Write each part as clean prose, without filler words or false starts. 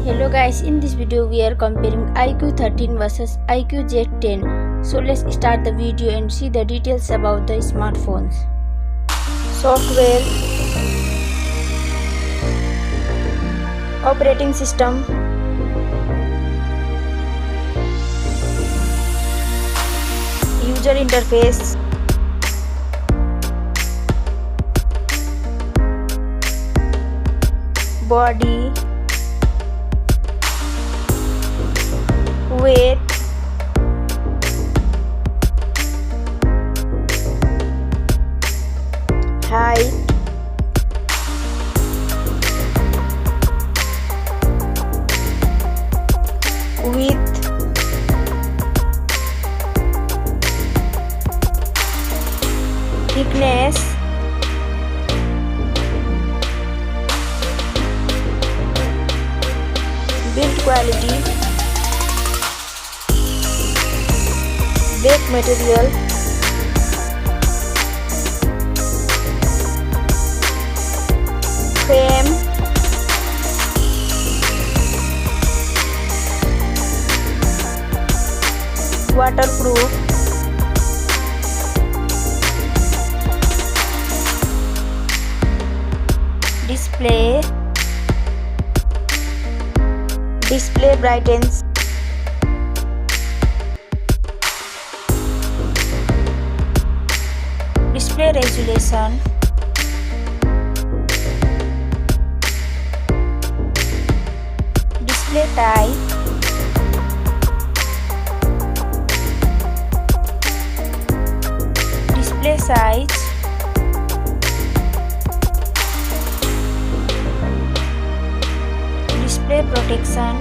Hello guys, in this video we are comparing iQOO 13 versus iQOO Z10. So let's start the video and see the details about the smartphones. Software, operating system, user interface, body, weight, height, width, thickness, build quality, back material, frame, waterproof, display brightens, display resolution, display type, display size, display protection,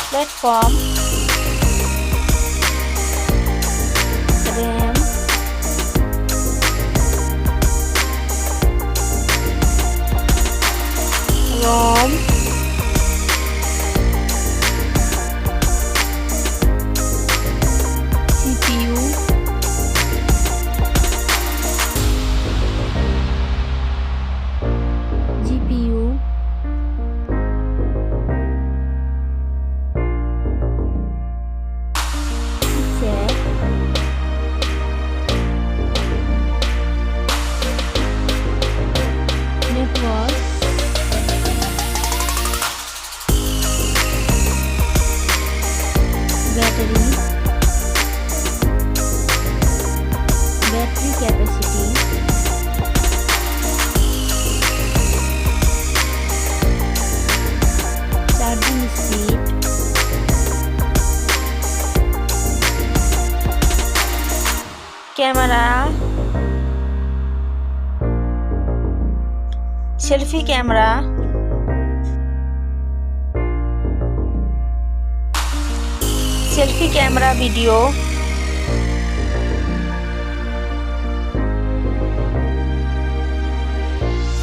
platform, RAM, ROM, CPU, GPU, chipset, network, battery capacity, charging speed, camera, selfie camera, selfie camera video,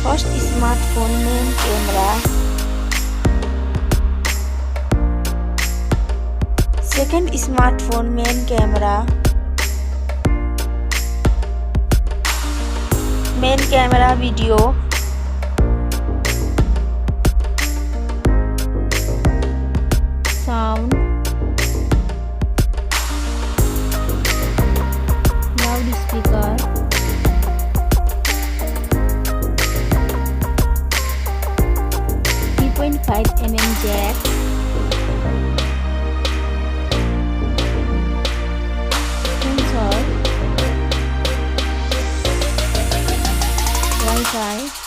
first smartphone main camera, second smartphone main camera, main camera video, sound, loudspeaker, 3.5mm jack, sensor, Wi-Fi,